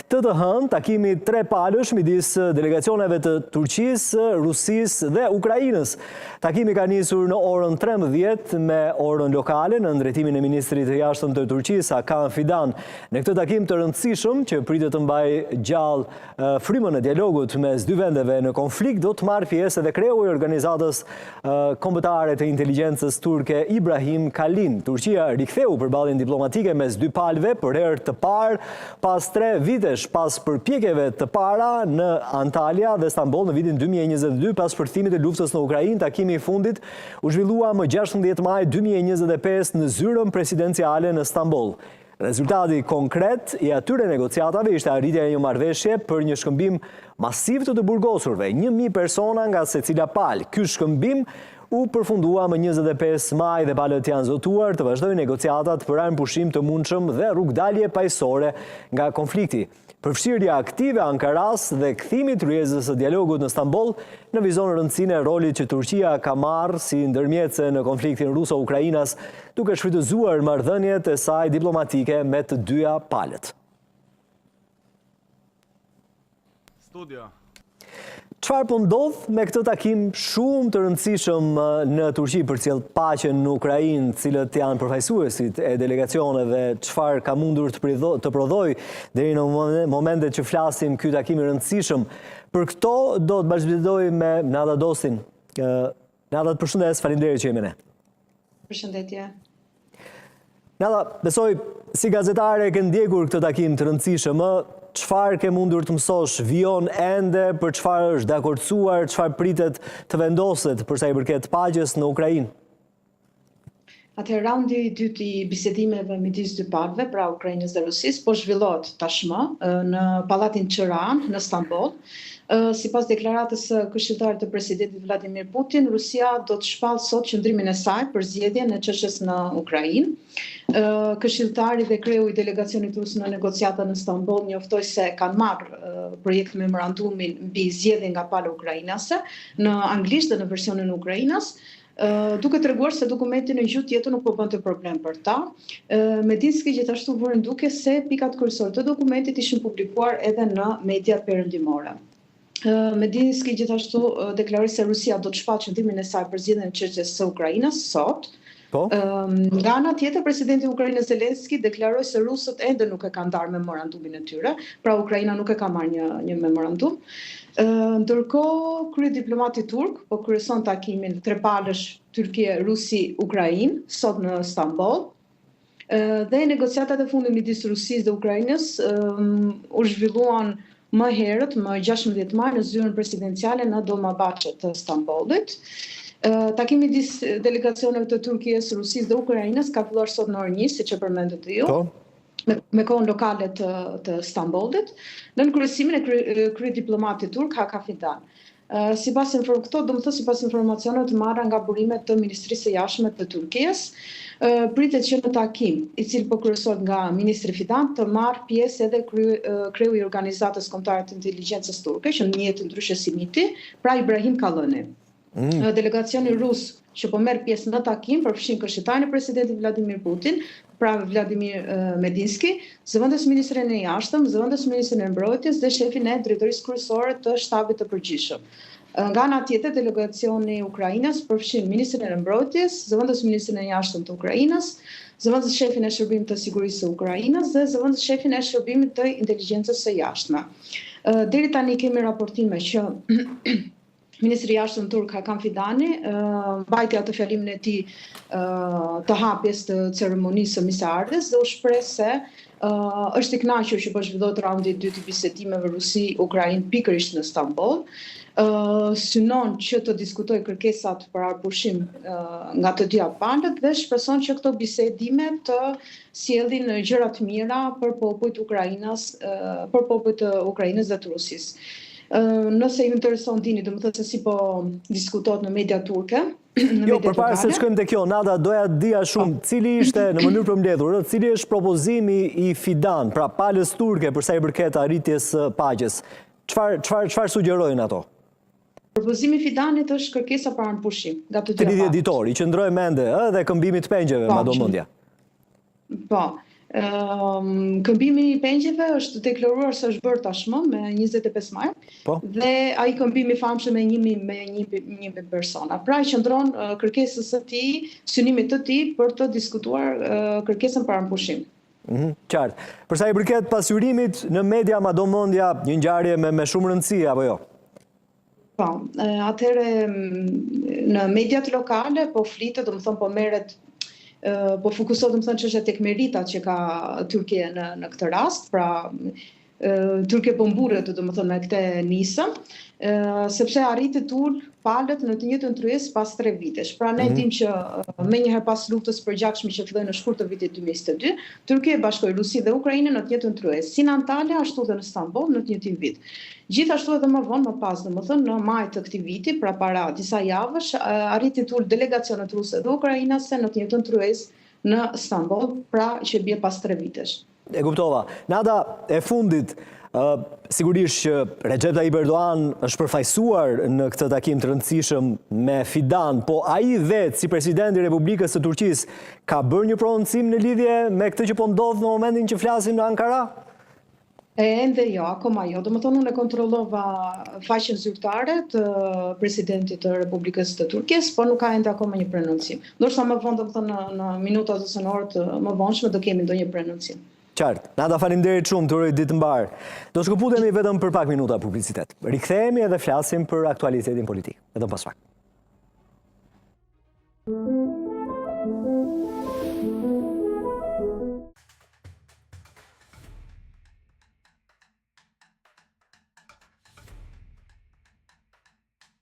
Këtë hënë, takimi 3 palësh midis delegacioneve të Turqisë, Rusisë dhe Ukrainës. Takimi ka nisur në orën 13 me orën lokale në drejtimin e ministrit të jashtëm të Turqisë, Hakan Fidan. Në këtë takim të rëndësishëm që pritet të mbajë gjallë frymën e dialogut mes dy vendeve në konflikt, do të marrë pjesë edhe kreu i organizatës kombëtare të inteligjencës turke Ibrahim Kalin. Turqia riktheu përballjen diplomatike mes dy palëve për herë të parë pas 3 vitesh pas përpjekjeve të para në Antalya dhe Stamboll në vitin 2022 pas shpërthimit të luftës në Ukrainë. Takimi i fundit u zhvillua më 16 maj 2025 në zyrën presidenciale në Stamboll. Rezultati konkret i atyre negociatave ishte arritja e një marrëveshje për një shkëmbim masiv të burgosurve, 1000 persona nga secila palë. Ky shkëmbim u përfundua më 25 maj dhe palët janë zotuar të vazhdojnë negociatat për armë pushim të mundshëm dhe rrugdalje paqësore nga konflikti. Përfshirja aktive Ankaras dhe kthimi i rrjedhës së dialogut në Stamboll në vizon rëndësinë e rolit që Turqia ka marrë si ndërmjetëse në konfliktin ruso-ukrainas, duke shfrytëzuar marrëdhëniet e saj diplomatike me të dyja palët. Çfarë po ndodh me këtë takim shumë të rëndësishëm në Turqi për cilë paqen në Ukrainë, cilët janë përfaqësuesit e delegacioneve, çfarë ka mundur të prodhoj deri në momentet që flasim ky takim i rëndësishëm. Për këto do të bashkëbisedoj me Nada Dostin. Nada, të përshëndes, faleminderit që jemi ne. Përshëndetje. Nada, besoj si gazetare ke ndjekur këtë takim të rëndësishëm, çfarë ke mundur të mësosh, vijon ende për çfarë është dakordsuar, çfarë pritet të vendoset përsa i përket paqes në Ukrainë? Atëherë raundi i dytë i bisedimeve midis dy palëve, pra Ukrainës dhe Rusisë, po zhvillohet tashmë në pallatin Çoran në Stamboll. Sipas deklaratës së këshilltarit të presidentit Vladimir Putin, Rusia do të shpallë sot qëndrimin e saj për zgjedhjen e çështjes në Ukrainë. Këshilltari dhe kreu i delegacionit rus në negociata në Stamboll njoftoi se kanë marrë projekt memorandumin mbi zgjedhjen nga pala ukrainase në anglisht dhe në versionin ukrainas, duke treguar se dokumenti në gjuhë tjetër nuk po bënte problem për ta. Medinski gjithashtu vëri duke se pikat kryesore të dokumentit ishin publikuar edhe në mediat perëndimore. Medinski gjithashtu deklaroi se Rusia do të shpallë qëndrimin e saj për zgjedhjen e çështjes së Ukrainës sot. Nga ana tjetër, presidenti i Ukrainës Zelenski deklaroi se rusët ende nuk e kanë ndarë memorandumin e tyre, pra Ukraina nuk e ka marrë një memorandum. Ndërkohë, kryediplomati turk po kryeson takimin 3 palësh Turqi-Rusi-Ukrainë sot në Stamboll. Dhe negociatat e fundit midis Rusisë dhe Ukrainës u zhvilluan më herët, më 16 maj në zyrën presidenciale në Dolmabahçe të Stambollit. Takimi midis delegacioneve të Turqisë, Rusisë dhe Ukrainës ka filluar sot në orën 1, siç e përmendët ju, me kohën lokale të Stambollit, në kryesimin e kryediplomatit turk Hakan Fidan. Sipas informacioneve të marra nga burimet të Ministrisë së Jashtme të Turqisë, pritet që në takim, i cili po kryesohet nga ministri Fidan, të marrë pjesë edhe kreu i organizatës kombëtare të inteligjencës turke, që në jetë ndryshe si miti, pra Ibrahim Kalini. Delegacioni rus që po merr pjesë në takim përfshin këshilltarin e presidentit Vladimir Putin, pra Vladimir Medinski, zëvendës ministrin e jashtëm, zëvendës ministrin e mbrojtjes dhe shefin e drejtorisë kryesore të shtabit të përgjithshëm. Nga ana tjetër, delegacioni i Ukrainës përfshin ministrin e mbrojtjes, zëvendës ministrin e jashtëm të Ukrainës, zëvendës shefin e shërbimit të sigurisë së Ukrainës dhe zëvendës shefin e shërbimit të inteligjencës së jashtme. Deri tani kemi raportime që Ministri i Jashtëm turk Hakan Fidani mbajti atë fjalimin e tij të hapjes të ceremonisë së misardhjes dhe u shpreh se është i kënaqur që po zhvillohet raundi i dytë i bisedimeve Rusi-Ukrainë pikërisht në Stamboll. Synon që të diskutojë kërkesat për arpushim nga të dyja palët dhe shpreson që këto bisedime të sjellin gjëra të mira për popujt të Ukrainës dhe të Rusisë. Nëse ju intereson dini, domethënë se si po diskutohet në media turke. Jo, përpara se shkojmë te kjo, Nada, doja të dija shumë, cili ishte në mënyrë përmbledhur, cili është propozimi i Fidan, pra palës turke për sa i përket arritjes së paqes. Çfarë sugjerojnë ato? Propozimi i Fidanit është kërkesa për armëpushim nga të dyja palët. 30 ditor, i qëndroi mende edhe këmbimit të pengjeve, madomendja. Po. Këmbimi i pengjeve është deklaruar se është bërë tashmë me 25 maj, dhe ai këmbim i famshëm me 1.000 persona. Pra qëndron kërkesës së tij, synimit të tij për të diskutuar kërkesën për armpushim. Qartë. Përsa i përket pasyurimit në media, ma do mendja një ngjarje me shumë rëndësi, apo jo? Po, atëherë në mediat lokale po flitet, domethënë po merret, po fokusohet domethënë çështja tek meritat që ka Turqia në këtë rast, pra Turqia po mburret domethënë me këtë nisëm, sepse arriti të ul palët në të njëjtën tryezë pas 3 vitesh. Pra ne dim që menjëherë pas luftës përgjithshme që filloi në shkurt të vitit 2022, Turqia bashkoi Rusi dhe Ukrainën në të njëjtën tryezë, si në Antalya ashtu edhe në Stamboll në të njëjtin vit. Gjithashtu edhe më vonë, më pas, domethënë në maj të këtij viti, pra para disa javësh, arriti të ul delegacionet ruse dhe ukrainase në të njëjtën tryezë në Stamboll, pra që bie pas 3 vitesh. E kuptova. Nada e fundit, sigurisht që Recep Tayyip Erdogan është përfaqësuar në këtë takim të rëndësishëm me Fidan, po ai vetë si presidenti i Republikës së Turqisë ka bërë një prononcim në lidhje me këtë që po ndodh në momentin që flasim në Ankara? Ende jo, akoma jo. Domethënë unë e kontrollova faqen zyrtare të presidentit të Republikës të Turqisë, por nuk ka ende akoma një prononcim. Ndërsa më vonë domethënë në minutat ose në orët më vonshme do kemi ndonjë prononcim. Qartë. Nada, faleminderit shumë, të uroj ditë mbar. Do shkëputemi vetëm për pak minuta publicitet. Rikthehemi edhe flasim për aktualitetin politik. Vetëm pas pak.